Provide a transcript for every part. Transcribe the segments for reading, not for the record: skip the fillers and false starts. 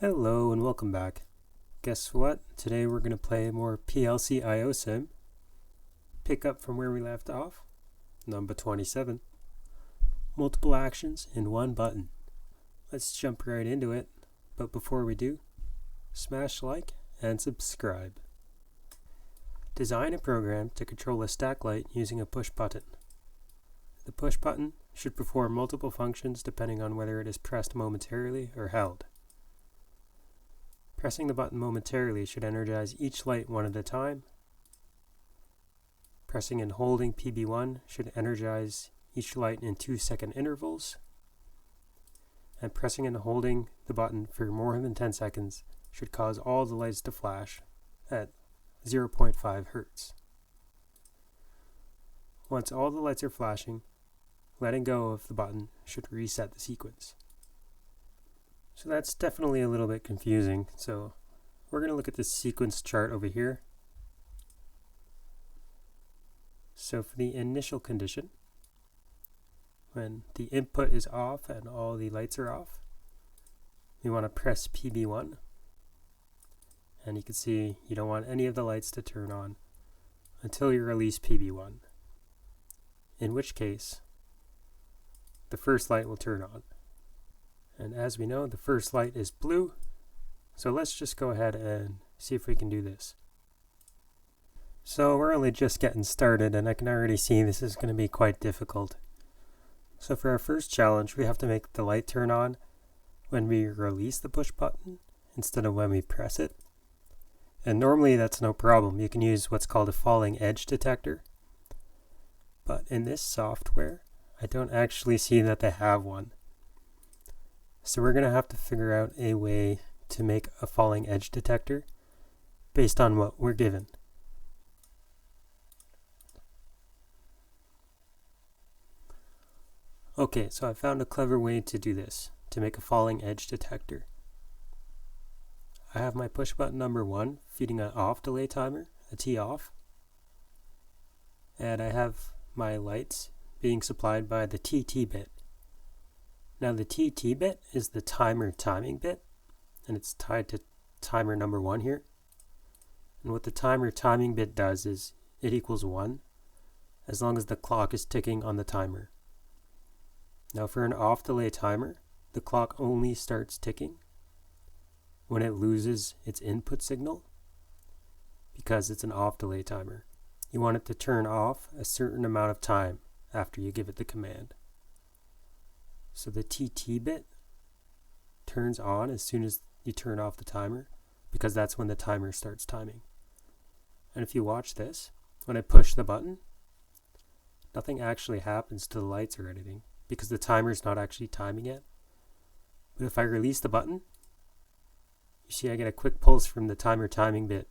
Hello and welcome back. Guess what? Today we're going to play more PLC IO Sim. Pick up from where we left off. Number 27. Multiple actions in one button. Let's jump right into it. But before we do, smash like and subscribe. Design a program to control a stack light using a push button. The push button should perform multiple functions depending on whether it is pressed momentarily or held. Pressing the button momentarily should energize each light one at a time. Pressing and holding PB1 should energize each light in 2-second intervals. And pressing and holding the button for more than 10 seconds should cause all the lights to flash at 0.5 Hertz. Once all the lights are flashing, letting go of the button should reset the sequence. So that's definitely a little bit confusing. So we're going to look at this sequence chart over here. So for the initial condition, when the input is off and all the lights are off, we want to press PB1. And you can see you don't want any of the lights to turn on until you release PB1. In which case, the first light will turn on. And as we know, the first light is blue. So let's just go ahead and see if we can do this. So we're only just getting started, and I can already see this is going to be quite difficult. So for our first challenge, we have to make the light turn on when we release the push button instead of when we press it. And normally that's no problem. You can use what's called a falling edge detector. But in this software, I don't actually see that they have one. So we're going to have to figure out a way to make a falling edge detector based on what we're given. Okay, so I found a clever way to do this, to make a falling edge detector. I have my push button number 1 feeding an off delay timer, a T off. And I have my lights being supplied by the TT bit. Now the TT bit is the timer timing bit, and it's tied to timer number 1 here. And what the timer timing bit does is it equals 1 as long as the clock is ticking on the timer. Now for an off delay timer, the clock only starts ticking when it loses its input signal because it's an off delay timer. You want it to turn off a certain amount of time after you give it the command. So the TT bit turns on as soon as you turn off the timer because that's when the timer starts timing. And if you watch this, when I push the button, nothing actually happens to the lights or anything because the timer's not actually timing yet. But if I release the button, you see I get a quick pulse from the timer timing bit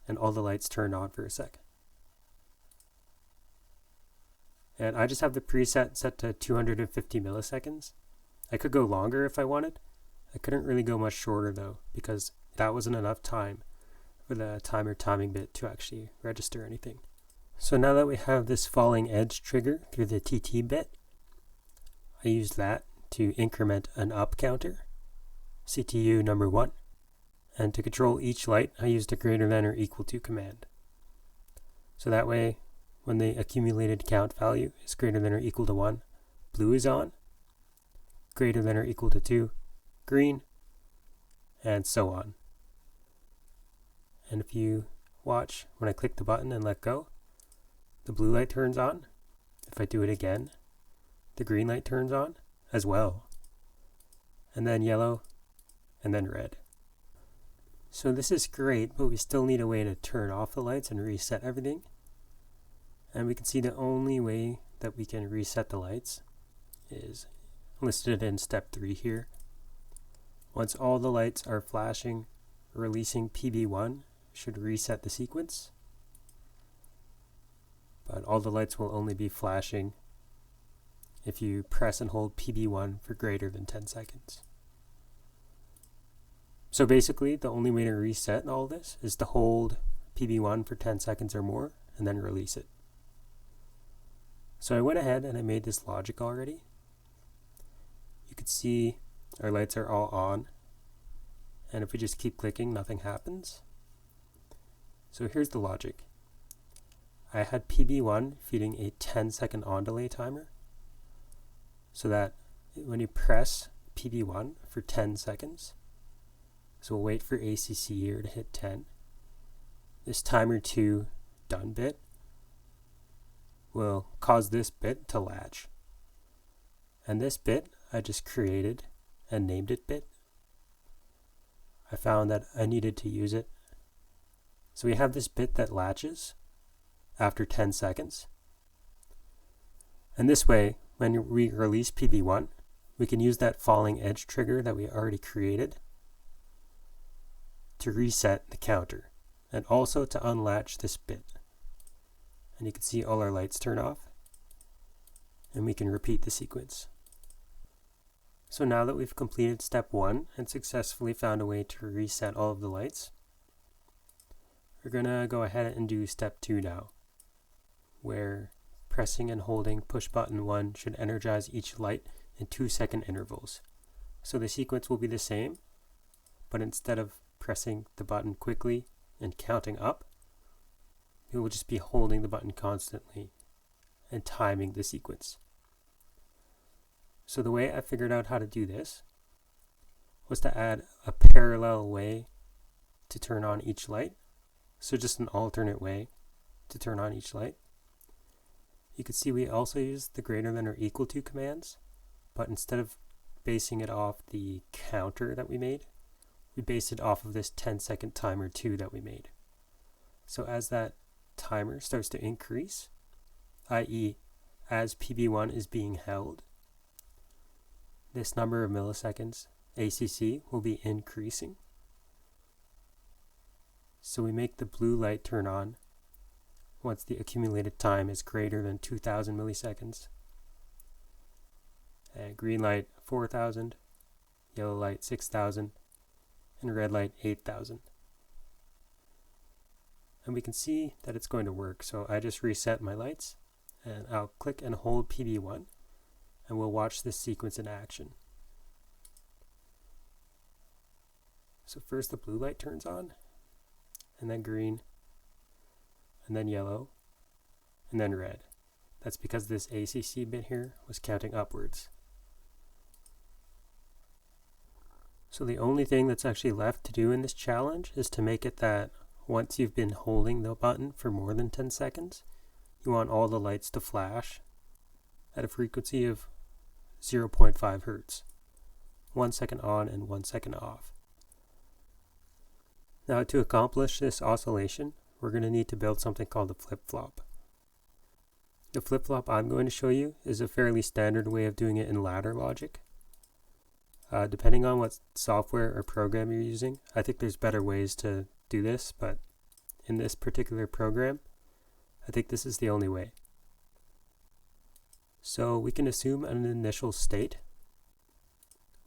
and all the lights turn on for a sec. And I just have the preset set to 250 milliseconds. I could go longer if I wanted. I couldn't really go much shorter though, because that wasn't enough time for the timer timing bit to actually register anything. So now that we have this falling edge trigger through the TT bit, I used that to increment an up counter, CTU number 1. And to control each light, I used a greater than or equal to command. So that way, when the accumulated count value is greater than or equal to 1, blue is on, greater than or equal to 2, green, and so on. And if you watch, when I click the button and let go, the blue light turns on. If I do it again, the green light turns on as well. And then yellow, and then red. So this is great, but we still need a way to turn off the lights and reset everything. And we can see the only way that we can reset the lights is listed in step 3 here. Once all the lights are flashing, releasing PB1 should reset the sequence. But all the lights will only be flashing if you press and hold PB1 for greater than 10 seconds. So basically, the only way to reset all this is to hold PB1 for 10 seconds or more and then release it. So I went ahead and I made this logic already. You could see our lights are all on. And if we just keep clicking, nothing happens. So here's the logic. I had PB1 feeding a 10-second on delay timer, so that when you press PB1 for 10 seconds, so we'll wait for ACC here to hit 10, this timer 2 done bit will cause this bit to latch. And this bit I just created and named it bit. I found that I needed to use it. So we have this bit that latches after 10 seconds. And this way, when we release PB1, we can use that falling edge trigger that we already created to reset the counter and also to unlatch this bit. And you can see all our lights turn off, and we can repeat the sequence. So now that we've completed step 1 and successfully found a way to reset all of the lights, we're going to go ahead and do step 2 now, where pressing and holding push button 1 should energize each light in 2-second intervals. So the sequence will be the same, but instead of pressing the button quickly and counting up, you will just be holding the button constantly and timing the sequence. So the way I figured out how to do this was to add a parallel way to turn on each light. So just an alternate way to turn on each light. You can see we also use the greater than or equal to commands, but instead of basing it off the counter that we made, we based it off of this 10-second timer 2 that we made. So as that timer starts to increase, i.e. as PB1 is being held, this number of milliseconds, ACC, will be increasing. So we make the blue light turn on once the accumulated time is greater than 2,000 milliseconds. And green light 4,000, yellow light 6,000, and red light 8,000. And we can see that it's going to work. So I just reset my lights, and I'll click and hold PB1, and we'll watch this sequence in action. So first the blue light turns on, and then green, and then yellow, and then red. That's because this ACC bit here was counting upwards. So the only thing that's actually left to do in this challenge is to make it that once you've been holding the button for more than 10 seconds, you want all the lights to flash at a frequency of 0.5 hertz, 1 second on and 1 second off. Now to accomplish this oscillation, we're going to need to build something called a flip-flop. The flip-flop I'm going to show you is a fairly standard way of doing it in ladder logic. Depending on what software or program you're using, I think there's better ways to do this, but in this particular program, I think this is the only way. So we can assume an initial state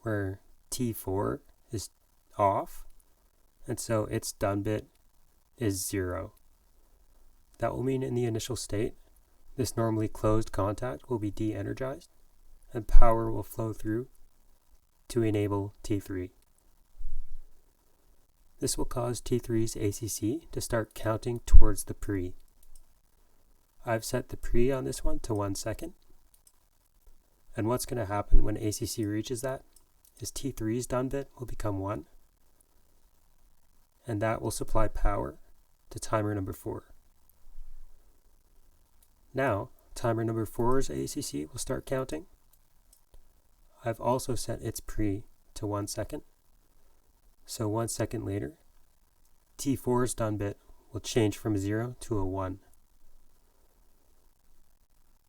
where T4 is off, and so its done bit is 0. That will mean in the initial state, this normally closed contact will be de-energized, and power will flow through to enable T3. This will cause T3's ACC to start counting towards the pre. I've set the pre on this one to 1 second. And what's going to happen when ACC reaches that is T3's done bit will become 1. And that will supply power to timer number 4. Now, timer number 4's ACC will start counting. I've also set its pre to 1 second. So 1 second later, T4's done bit will change from 0 to a 1.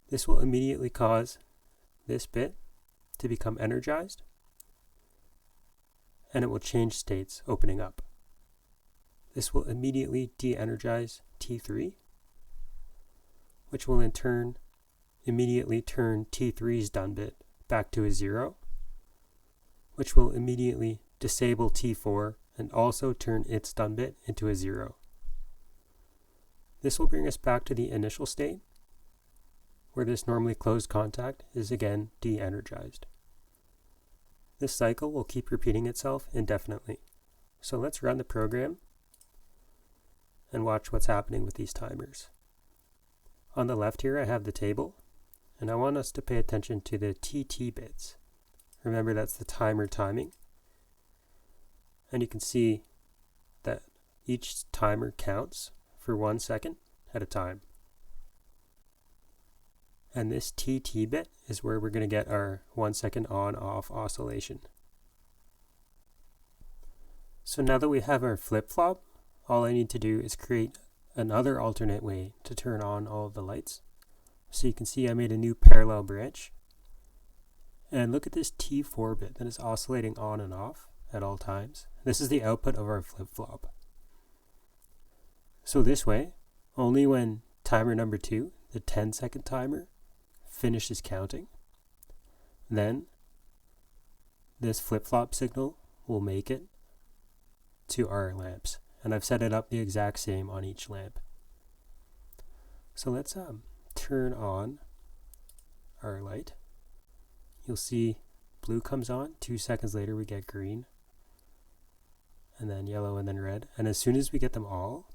This will immediately cause this bit to become energized, and it will change states, opening up. This will immediately de-energize T3, which will in turn immediately turn T3's done bit back to a 0, which will immediately disable T4 and also turn its done bit into a 0. This will bring us back to the initial state, where this normally closed contact is again de-energized. This cycle will keep repeating itself indefinitely. So let's run the program and watch what's happening with these timers. On the left here I have the table, and I want us to pay attention to the TT bits. Remember, that's the timer timing. And you can see that each timer counts for 1 second at a time. And this TT bit is where we're going to get our 1 second on-off oscillation. So now that we have our flip-flop, all I need to do is create another alternate way to turn on all of the lights. So you can see I made a new parallel branch. And look at this T4 bit that is oscillating on and off at all times. This is the output of our flip-flop. So this way, only when timer number 2, the 10-second timer, finishes counting, then this flip-flop signal will make it to our lamps. And I've set it up the exact same on each lamp. So let's turn on our light. You'll see blue comes on, 2 seconds later we get green, and then yellow, and then red. And as soon as we get them all,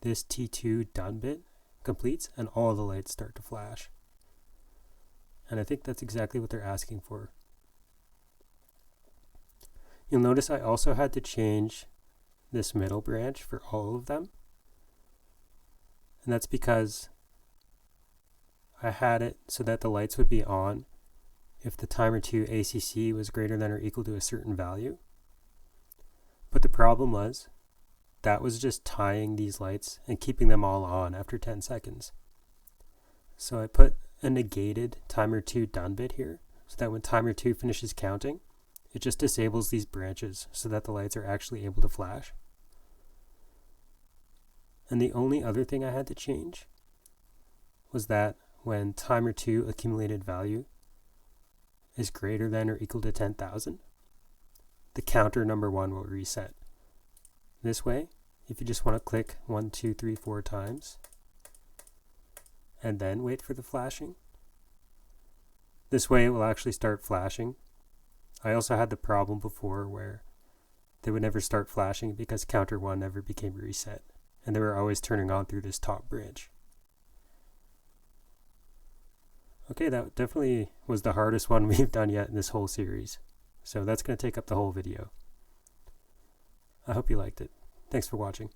this T2 done bit completes and all the lights start to flash. And I think that's exactly what they're asking for. You'll notice I also had to change this middle branch for all of them. And that's because I had it so that the lights would be on if the timer 2 ACC was greater than or equal to a certain value. But the problem was that was just tying these lights and keeping them all on after 10 seconds. So I put a negated timer 2 done bit here so that when timer 2 finishes counting, it just disables these branches so that the lights are actually able to flash. And the only other thing I had to change was that when timer 2 accumulated value is greater than or equal to 10,000, the counter number 1 will reset. This way, if you just want to click 1, 2, 3, 4 times and then wait for the flashing, this way it will actually start flashing. I also had the problem before where they would never start flashing because counter 1 never became reset, and they were always turning on through this top branch. Okay, that definitely was the hardest one we've done yet in this whole series. So that's going to take up the whole video. I hope you liked it. Thanks for watching.